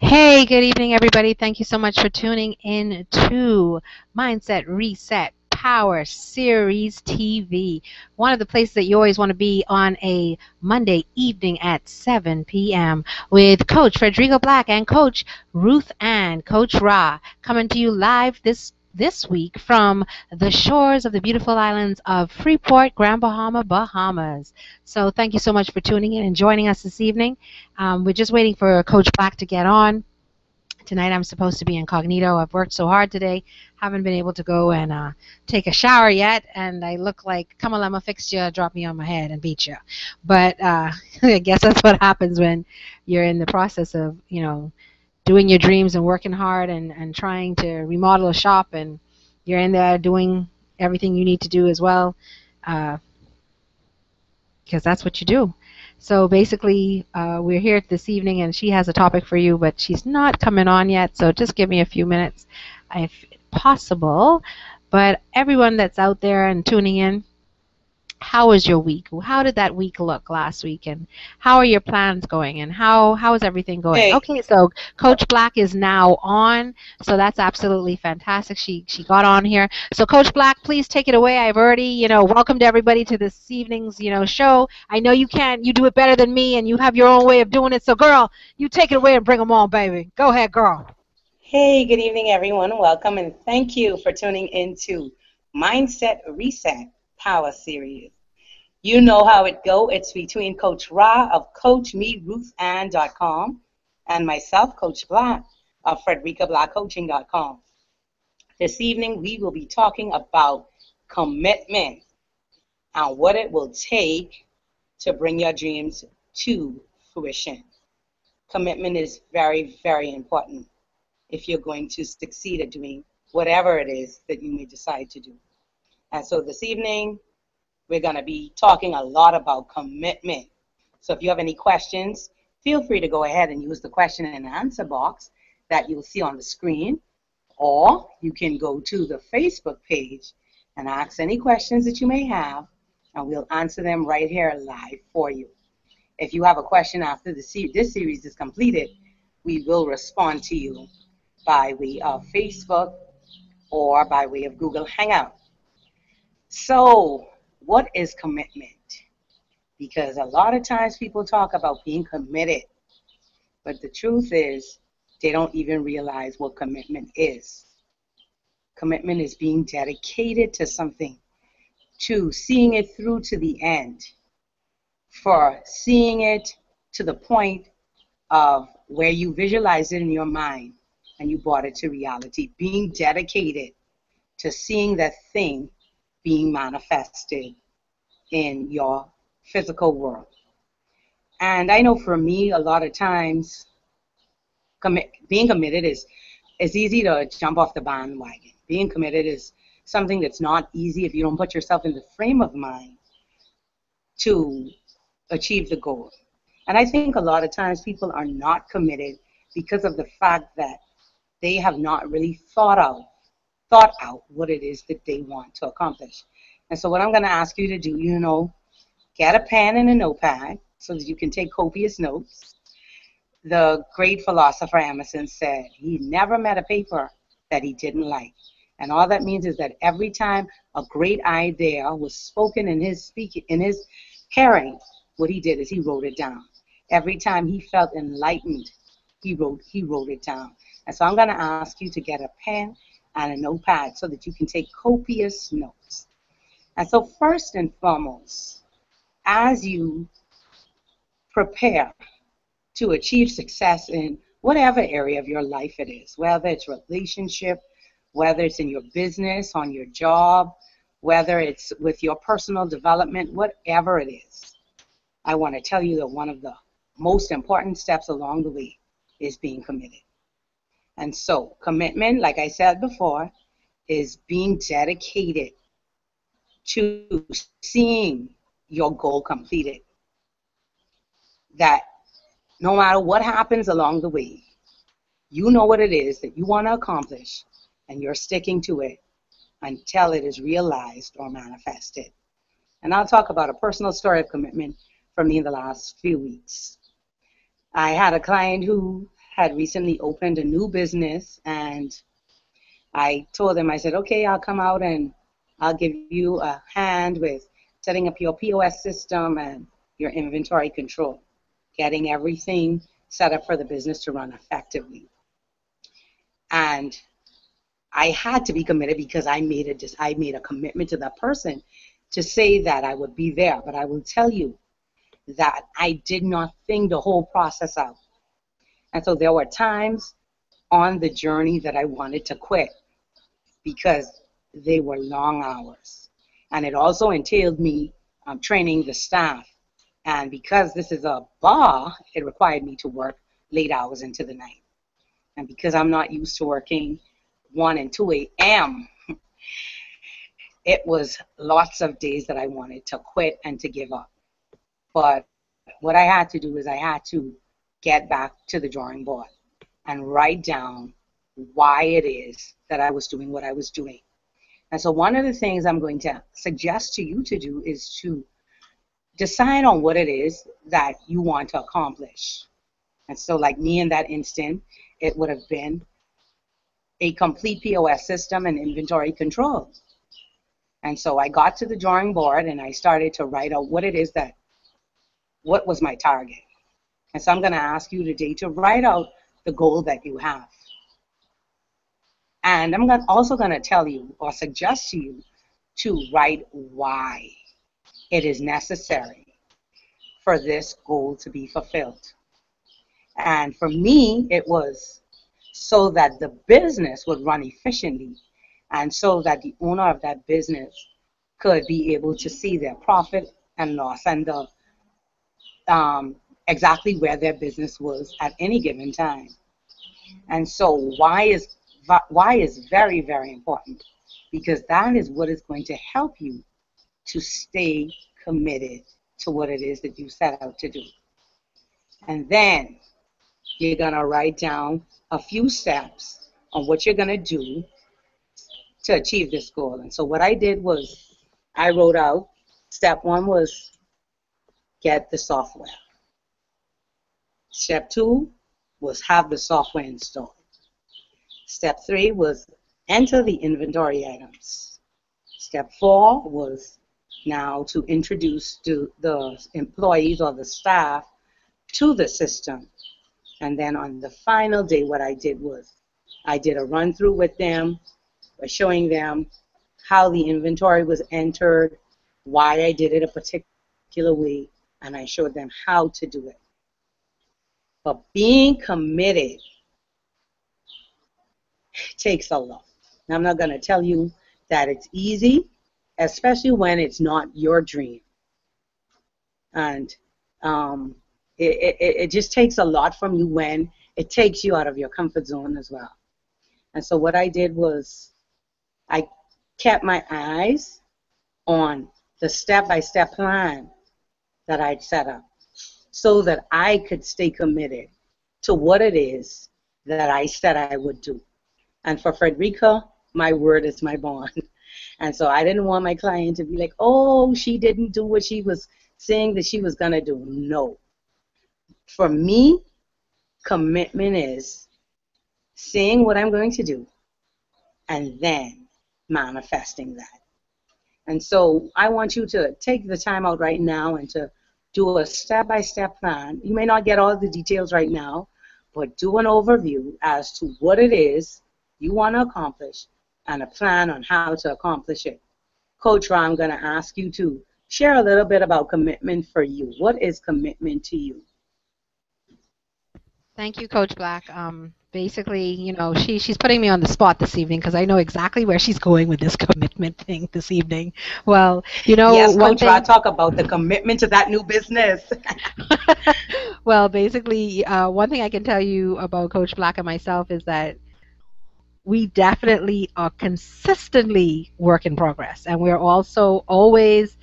Hey, good evening, everybody. Thank you so much for tuning in to Mindset Reset Power Series TV. One of the places that you always want to be on a Monday evening at 7 p.m. with Coach Frederica Black and Coach Ruth Ann, Coach Ra, coming to you live this week from the shores of the beautiful islands of Freeport, Grand Bahama, Bahamas. So thank you so much for tuning in and joining us this evening. We're just waiting for Coach Black to get on. Tonight I'm supposed to be incognito. I've worked so hard today, haven't been able to go and take a shower yet, and I look like Kamalama fixed you, drop me on my head, and beat you. But I guess that's what happens when you're in the process of, doing your dreams and working hard and trying to remodel a shop, and you're in there doing everything you need to do as well. Uh, because that's what you do. So basically, we're here this evening, and she has a topic for you, but she's not coming on yet. So just give me a few minutes, if possible. But everyone that's out there and tuning in, how was your week? How did that week look last week? And how are your plans going? And how is everything going? Hey, Okay, so Coach Black is now on. So that's absolutely fantastic. She got on here. So Coach Black, please take it away. I've already, welcomed everybody to this evening's, show. I know you do it better than me, and you have your own way of doing it. So girl, you take it away and bring them on, baby. Go ahead, girl. hey, good evening, everyone. Welcome and thank you for tuning into Mindset Reset Power Series. You know how it go. It's between Coach Ra of CoachMeRuthAnn.com and myself, Coach Black of FredericaBlackCoaching.com. This evening, we will be talking about commitment and what it will take to bring your dreams to fruition. Commitment is very, very important if you're going to succeed at doing whatever it is that you may decide to do. And so this evening, we're going to be talking a lot about commitment. So if you have any questions, feel free to go ahead and use the question and answer box that you'll see on the screen, or you can go to the Facebook page and ask any questions that you may have, and we'll answer them right here live for you. If you have a question after this series is completed, we will respond to you by way of Facebook or by way of Google Hangout. So, what is commitment? Because a lot of times people talk about being committed, but the truth is they don't even realize what commitment is. Commitment is being dedicated to something, to seeing it through to the end, for seeing it to the point of where you visualize it in your mind and you brought it to reality, being dedicated to seeing that thing being manifested in your physical world. And I know for me, a lot of times, being committed is easy to jump off the bandwagon. Being committed is something that's not easy if you don't put yourself in the frame of mind to achieve the goal. And I think a lot of times people are not committed because of the fact that they have not really thought out what it is that they want to accomplish. And so what I'm going to ask you to do, get a pen and a notepad so that you can take copious notes. The great philosopher Emerson said he never met a paper that he didn't like. And all that means is that every time a great idea was spoken in his hearing, what he did is he wrote it down. Every time he felt enlightened, he wrote it down. And so I'm going to ask you to get a pen and a notepad so that you can take copious notes. And so first and foremost, as you prepare to achieve success in whatever area of your life it is, whether it's relationship, whether it's in your business, on your job, whether it's with your personal development, whatever it is, I want to tell you that one of the most important steps along the way is being committed. And so commitment, like I said before, is being dedicated to seeing your goal completed. That no matter what happens along the way, you know what it is that you want to accomplish, and you're sticking to it until it is realized or manifested. And I'll talk about a personal story of commitment for me in the last few weeks. I had a client who had recently opened a new business, and I told them, I said, okay, I'll come out and I'll give you a hand with setting up your POS system and your inventory control, getting everything set up for the business to run effectively. And I had to be committed because I made a commitment to that person to say that I would be there. But I will tell you that I did not think the whole process out. And so there were times on the journey that I wanted to quit because they were long hours. And it also entailed me training the staff. And because this is a bar, it required me to work late hours into the night. And because I'm not used to working 1 and 2 a.m., it was lots of days that I wanted to quit and to give up. But what I had to do is I had to get back to the drawing board and write down why it is that I was doing what I was doing. And so one of the things I'm going to suggest to you to do is to decide on what it is that you want to accomplish. And so like me in that instant, it would have been a complete POS system and inventory control. And so I got to the drawing board and I started to write out what was my target. And so I'm going to ask you today to write out the goal that you have. And I'm also going to tell you or suggest to you to write why it is necessary for this goal to be fulfilled. And for me, it was so that the business would run efficiently and so that the owner of that business could be able to see their profit and loss and the exactly where their business was at any given time. And so why is very, very important, because that is what is going to help you to stay committed to what it is that you set out to do. And then you're going to write down a few steps on what you're going to do to achieve this goal. And so what I did was I wrote out step 1 was get the software. Step 2 was have the software installed. Step 3 was enter the inventory items. Step 4 was now to introduce the employees or the staff to the system. And then on the final day, what I did was I did a run through with them by showing them how the inventory was entered, why I did it a particular way, and I showed them how to do it. But being committed takes a lot. Now, I'm not going to tell you that it's easy, especially when it's not your dream. And it just takes a lot from you when it takes you out of your comfort zone as well. And so what I did was I kept my eyes on the step-by-step plan that I'd set up so that I could stay committed to what it is that I said I would do. And for Frederica, my word is my bond. And so I didn't want my client to be like, oh, she didn't do what she was saying that she was going to do. No. For me, commitment is saying what I'm going to do and then manifesting that. And so I want you to take the time out right now and to do a step-by-step plan. You may not get all the details right now, but do an overview as to what it is you want to accomplish and a plan on how to accomplish it. Coach Ra, I'm going to ask you to share a little bit about commitment for you. What is commitment to you? Thank you, Coach Black. Basically, she's putting me on the spot this evening because I know exactly where she's going with this commitment thing this evening. Well, yes, Coach Ra, talk about the commitment to that new business. Well, basically, one thing I can tell you about Coach Black and myself is that we definitely are consistently work in progress, and we're also always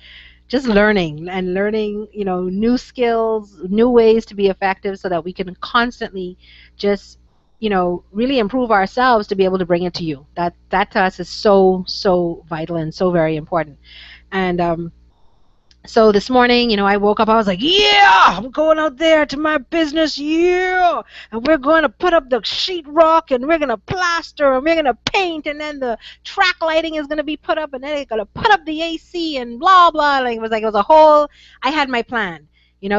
just learning, new skills, new ways to be effective so that we can constantly just, really improve ourselves to be able to bring it to you. That to us is so, so vital and so very important. And So this morning, I woke up, I was like, yeah, I'm going out there to my business, yeah. And we're going to put up the sheetrock and we're going to plaster and we're going to paint and then the track lighting is going to be put up and then they're going to put up the AC and blah, blah. Like, it was a whole, I had my plan.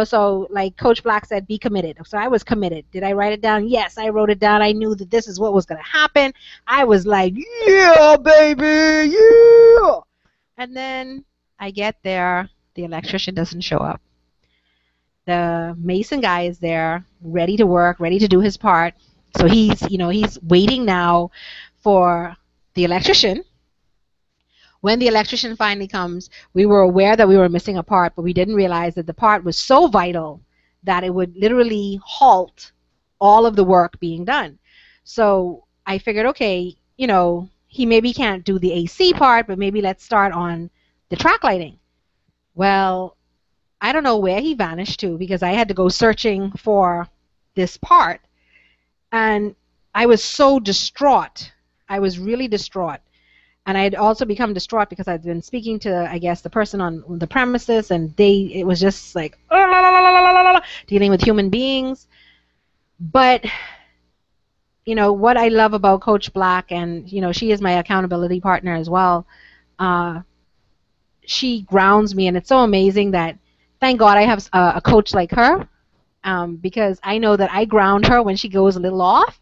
So like Coach Black said, be committed. So I was committed. Did I write it down? Yes, I wrote it down. I knew that this is what was going to happen. I was like, yeah, baby, yeah. And then I get there, the electrician doesn't show up. The mason guy is there, ready to work, ready to do his part. So he's waiting now for the electrician. When the electrician finally comes, we were aware that we were missing a part, but we didn't realize that the part was so vital that it would literally halt all of the work being done. So I figured, okay, he maybe can't do the AC part, but maybe let's start on the track lighting. Well, I don't know where he vanished to because I had to go searching for this part. And I was so distraught. I was really distraught. And I had also become distraught because I'd been speaking to, I guess, the person on the premises, and it was just like, dealing with human beings. But, what I love about Coach Black, and, she is my accountability partner as well, she grounds me, and it's so amazing that, thank God I have a coach like her, because I know that I ground her when she goes a little off,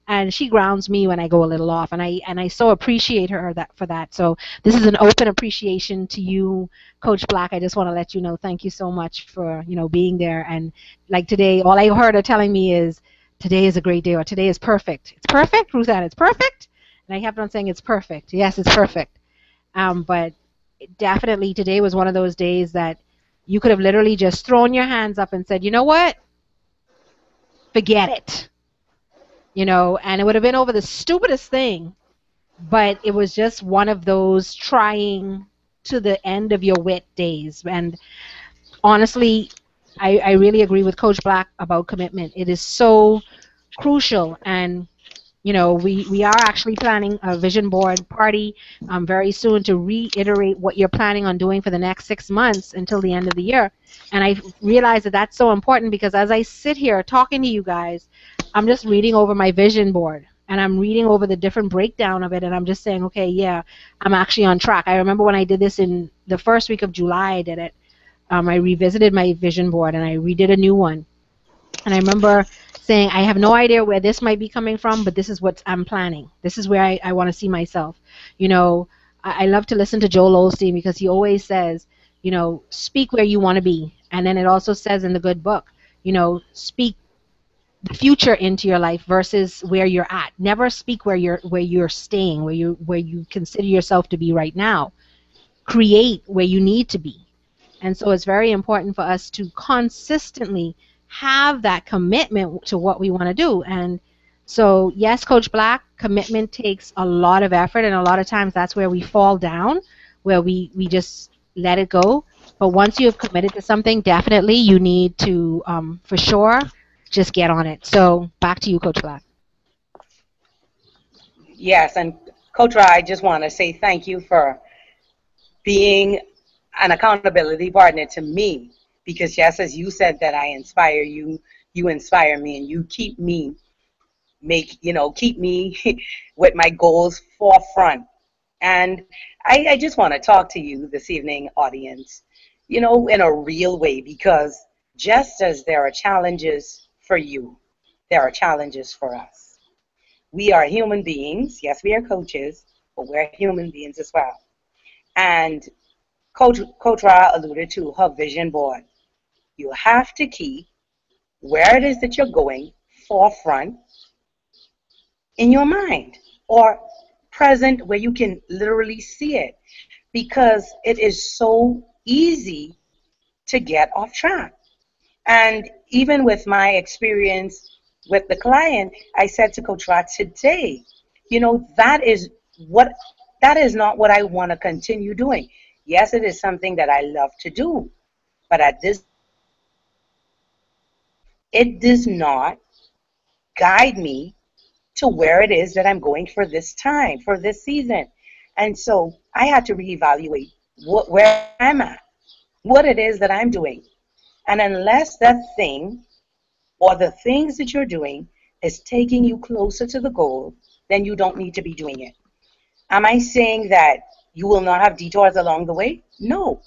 and she grounds me when I go a little off, and I so appreciate her for that. So this is an open appreciation to you, Coach Black. I just want to let you know, thank you so much for being there. And like today, all I heard her telling me is, today is a great day, or today is perfect. It's perfect, Ruth Ann, it's perfect. And I kept on saying it's perfect. Yes, it's perfect. But definitely today was one of those days that you could have literally just thrown your hands up and said, you know what? Forget it. And it would have been over the stupidest thing, but it was just one of those trying to the end of your wit days. And honestly, I really agree with Coach Black about commitment. It is so crucial. And we are actually planning a vision board party very soon to reiterate what you're planning on doing for the next 6 months until the end of the year. And I realize that that's so important because as I sit here talking to you guys, I'm just reading over my vision board and I'm reading over the different breakdown of it, and I'm just saying, okay, yeah, I'm actually on track. I remember when I did this in the first week of July, I did it. I revisited my vision board and I redid a new one. And I remember saying, I have no idea where this might be coming from, but this is what I'm planning. This is where I want to see myself. I love to listen to Joel Osteen because he always says, speak where you want to be. And then it also says in the good book, speak the future into your life versus where you're at. Never speak where you're staying, where you consider yourself to be right now. Create where you need to be. And so it's very important for us to consistently have that commitment to what we want to do. And so, yes, Coach Black, commitment takes a lot of effort, and a lot of times that's where we fall down, where we just let it go. But once you have committed to something, definitely you need to, for sure, just get on it. So back to you, Coach Black. Yes, and Coach Ra, I just want to say thank you for being an accountability partner to me, because yes, as you said that I inspire you, you inspire me, and you keep me with my goals forefront. And I just want to talk to you this evening, audience, in a real way, because just as there are challenges for you, there are challenges for us. We are human beings. Yes, we are coaches, but we're human beings as well. And Coach Ra alluded to her vision board. You have to keep where it is that you're going forefront in your mind, or present where you can literally see it, because it is so easy to get off track. And even with my experience with the client, I said to Coach Ra today, that is not what I want to continue doing. Yes, it is something that I love to do, but it does not guide me to where it is that I'm going for this time, for this season. And so I had to reevaluate where I'm at. what it is that I'm doing. And unless that thing or the things that you're doing is taking you closer to the goal, then you don't need to be doing it. Am I saying that you will not have detours along the way? No.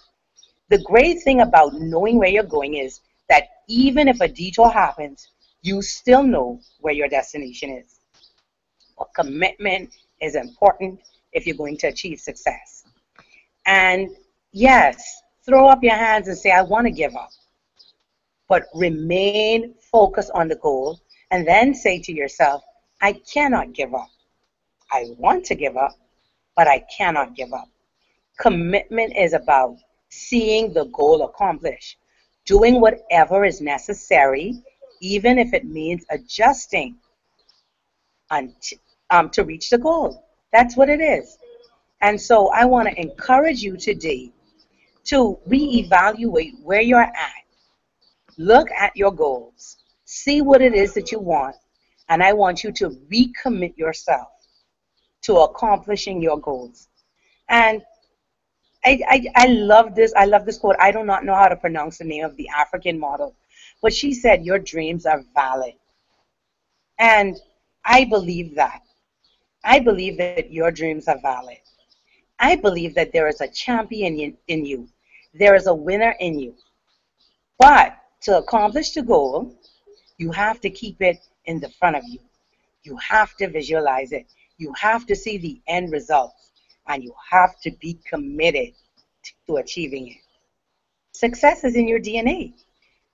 The great thing about knowing where you're going is that even if a detour happens, you still know where your destination is. A commitment is important if you're going to achieve success. And yes, throw up your hands and say, I want to give up. But remain focused on the goal and then say to yourself, I cannot give up. I want to give up, but I cannot give up. Commitment is about seeing the goal accomplished, doing whatever is necessary, even if it means adjusting to reach the goal. That's what it is. And so I want to encourage you today to reevaluate where you're at. Look at your goals. See what it is that you want. And I want you to recommit yourself to accomplishing your goals. And I love this. I love this quote. I do not know how to pronounce the name of the African model, but she said, your dreams are valid. And I believe that. I believe that your dreams are valid. I believe that there is a champion in you. There is a winner in you. But to accomplish the goal, you have to keep it in the front of you. You have to visualize it. You have to see the end results. And you have to be committed to achieving it. Success is in your DNA.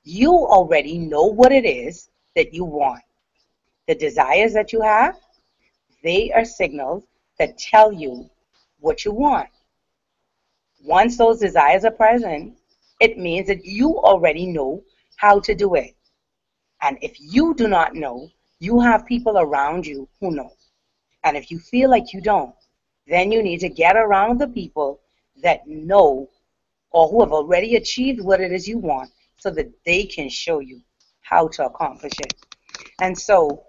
You already know what it is that you want. The desires that you have, they are signals that tell you what you want. Once those desires are present, it means that you already know how to do it. And if you do not know, you have people around you who know. And if you feel like you don't, then you need to get around the people that know or who have already achieved what it is you want so that they can show you how to accomplish it. And so,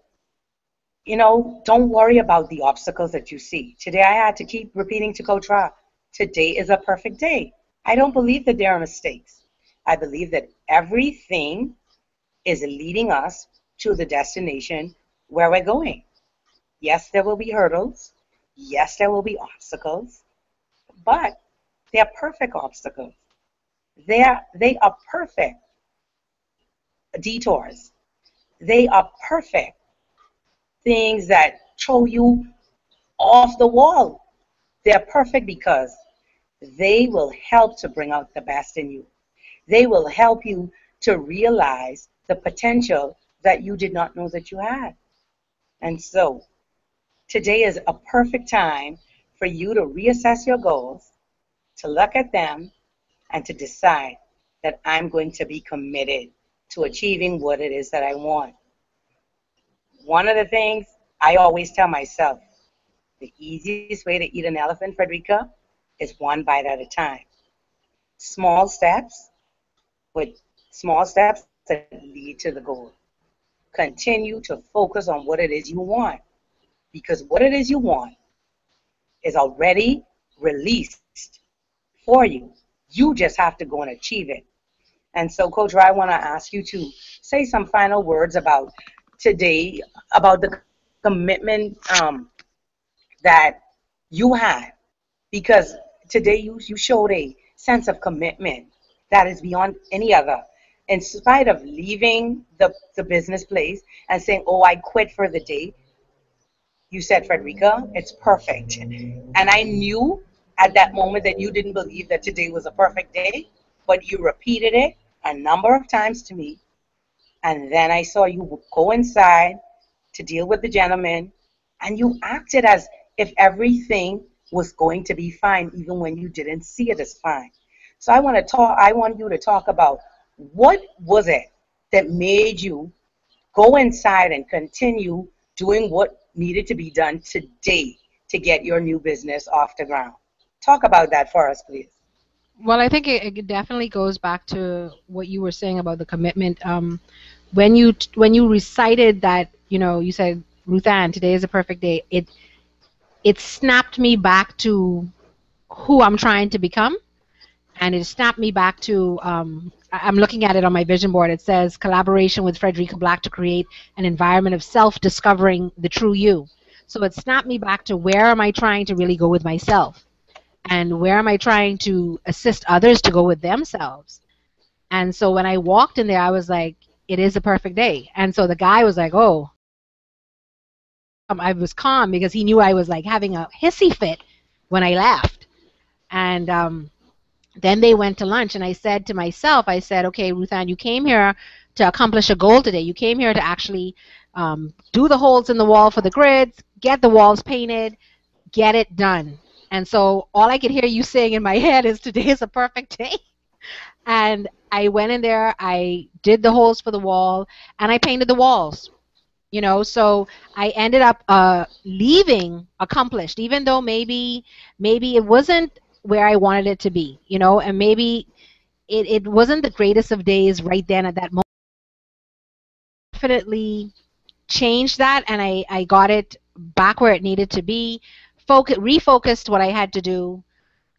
don't worry about the obstacles that you see. Today I had to keep repeating to Coach Ra, today is a perfect day. I don't believe that there are mistakes. I believe that everything is leading us to the destination where we're going. Yes, there will be hurdles. Yes, there will be obstacles, but they are perfect obstacles. They are perfect detours. They are perfect things that throw you off the wall. They're perfect because they will help to bring out the best in you. They will help you to realize the potential that you did not know that you had. And so today is a perfect time for you to reassess your goals, to look at them, and to decide that I'm going to be committed to achieving what it is that I want. One of the things I always tell myself, the easiest way to eat an elephant, Frederica, is one bite at a time. Small steps, with small steps that lead to the goal. Continue to focus on what it is you want, because what it is you want is already released for you. You just have to go and achieve it. And so, Coach Ra, I want to ask you to say some final words about today, about the commitment that you had, because today you showed a sense of commitment that is beyond any other. In spite of leaving the business place and saying, oh, I quit for the day, you said, Frederica, it's perfect. And I knew at that moment that you didn't believe that today was a perfect day, but you repeated it a number of times to me. And then I saw you go inside to deal with the gentleman, and you acted as if everything was going to be fine, even when you didn't see it as fine. So I want you to talk about what was it that made you go inside and continue doing what needed to be done today to get your new business off the ground. Talk about that for us, please. Well, I think it definitely goes back to what you were saying about the commitment. When you recited that, you said, Ruth Ann, today is a perfect day. It snapped me back to who I'm trying to become, And it snapped me back to, I'm looking at it on my vision board. It says collaboration with Frederica Black to create an environment of self-discovering the true you. So it snapped me back to where am I trying to really go with myself? And where am I trying to assist others to go with themselves? And so when I walked in there, I was like, it is a perfect day. And so the guy was like, oh, I was calm because he knew I was like having a hissy fit when I left. And then they went to lunch, and I said to myself, I said, okay, Ruth Ann, you came here to accomplish a goal today. You came here to actually do the holes in the wall for the grids, get the walls painted, get it done. And so all I could hear you saying in my head is today is a perfect day. And I went in there, I did the holes for the wall, and I painted the walls. So I ended up leaving accomplished, even though maybe it wasn't where I wanted it to be, and maybe it wasn't the greatest of days right then at that moment. Definitely changed that, and I got it back where it needed to be, refocused what I had to do,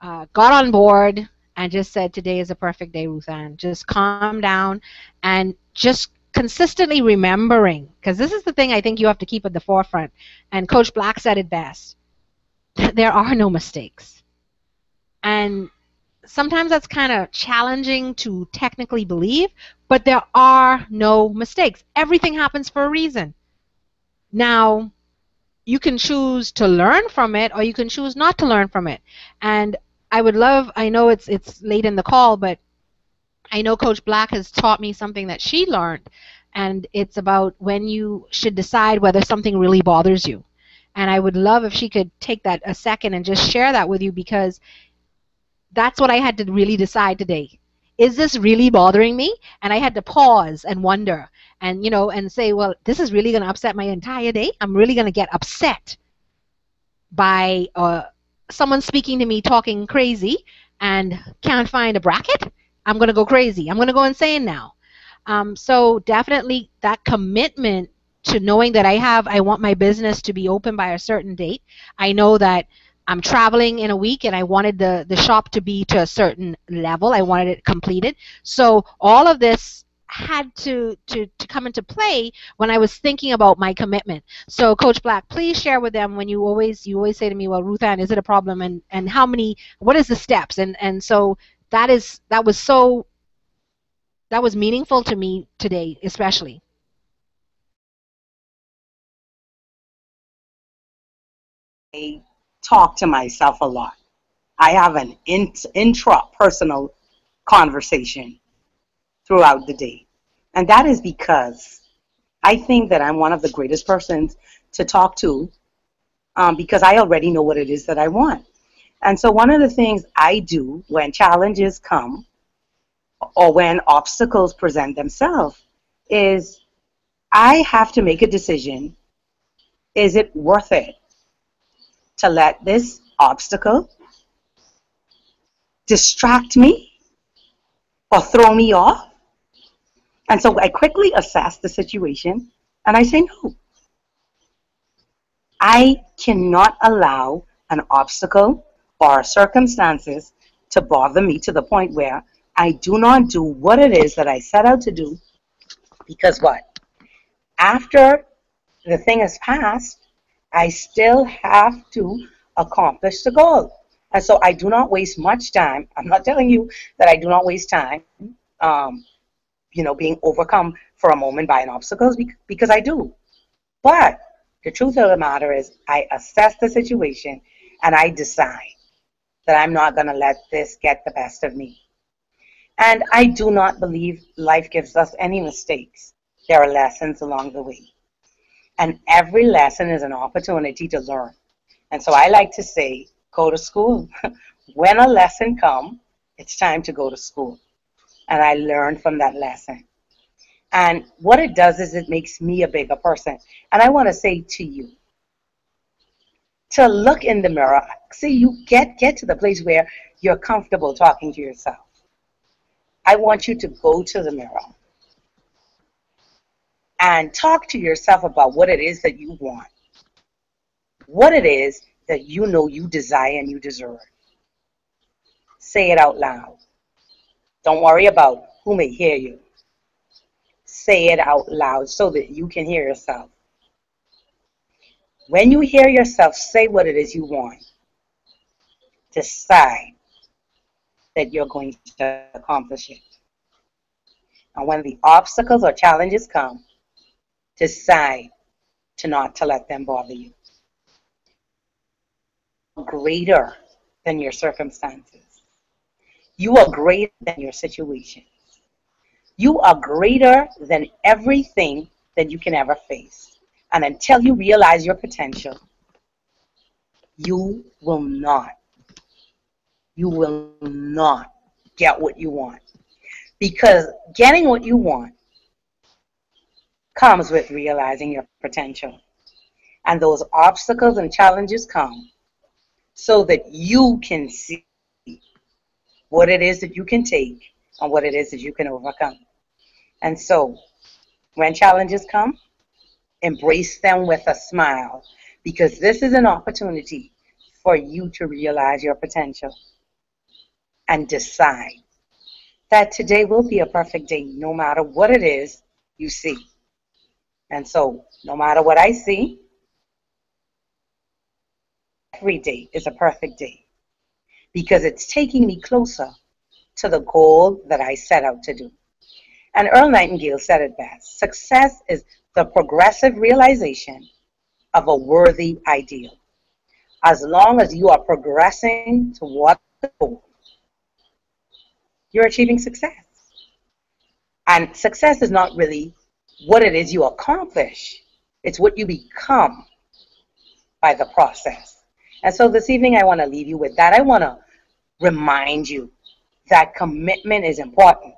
got on board, and just said, today is a perfect day, Ruth Ann. Just calm down and just consistently remembering, because this is the thing I think you have to keep at the forefront. And Coach Black said it best. There are no mistakes. And sometimes that's kind of challenging to technically believe, but there are no mistakes. Everything happens for a reason. Now, you can choose to learn from it, or you can choose not to learn from it. And I know it's late in the call, but I know Coach Black has taught me something that she learned, and it's about when you should decide whether something really bothers you. And I would love if she could take that a second and just share that with you, because that's what I had to really decide today. Is this really bothering me? And I had to pause and wonder and, and say, well, this is really going to upset my entire day. I'm really going to get upset by someone speaking to me talking crazy and can't find a bracket. I'm going to go crazy. I'm going to go insane now. So definitely that commitment to knowing that I want my business to be open by a certain date. I know that I'm traveling in a week, and I wanted the shop to be to a certain level. I wanted it completed. So all of this had to come into play when I was thinking about my commitment. So Coach Black, please share with them when you always say to me, well, Ruth Ann, is it a problem? And what is the steps? And so that was meaningful to me today, especially. I talk to myself a lot. I have an intrapersonal conversation throughout the day. And that is because I think that I'm one of the greatest persons to talk to, because I already know what it is that I want. And so one of the things I do when challenges come or when obstacles present themselves is I have to make a decision. Is it worth it to let this obstacle distract me or throw me off? And so I quickly assess the situation and I say, no, I cannot allow an obstacle or circumstances to bother me to the point where I do not do what it is that I set out to do. Because what? After the thing is passed, I still have to accomplish the goal. And so I do not waste much time. I'm not telling you that I do not waste time, being overcome for a moment by an obstacle, because I do. But the truth of the matter is I assess the situation and I decide that I'm not going to let this get the best of me. And I do not believe life gives us any mistakes. There are lessons along the way. And every lesson is an opportunity to learn. And so I like to say, go to school. When a lesson comes, it's time to go to school. And I learn from that lesson. And what it does is it makes me a bigger person. And I want to say to you, to look in the mirror, see, you get to the place where you're comfortable talking to yourself. I want you to go to the mirror and talk to yourself about what it is that you want, what it is that you know you desire and you deserve. Say it out loud. Don't worry about who may hear you. Say it out loud so that you can hear yourself. When you hear yourself say what it is you want, decide that you're going to accomplish it. And when the obstacles or challenges come, decide not to let them bother you. Greater than your circumstances. You are greater than your situation. You are greater than everything that you can ever face. And until you realize your potential, you will not get what you want. Because getting what you want comes with realizing your potential. And those obstacles and challenges come so that you can see what it is that you can take and what it is that you can overcome. And so, when challenges come, embrace them with a smile, because this is an opportunity for you to realize your potential and decide that today will be a perfect day, no matter what it is you see. And so, no matter what I see, every day is a perfect day, because it's taking me closer to the goal that I set out to do. And Earl Nightingale said it best: success is the progressive realization of a worthy ideal. As long as you are progressing toward the goal, you're achieving success. And success is not really what it is you accomplish. It's what you become by the process. And so this evening I want to leave you with that. I want to remind you that commitment is important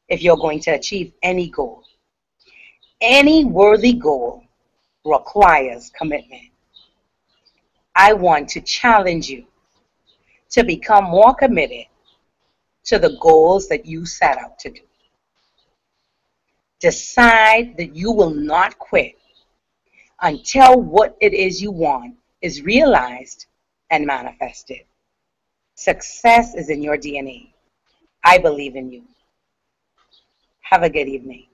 if you're going to achieve any goal. Any worthy goal requires commitment. I want to challenge you to become more committed to the goals that you set out to do. Decide that you will not quit until what it is you want is realized and manifested. Success is in your DNA. I believe in you. Have a good evening.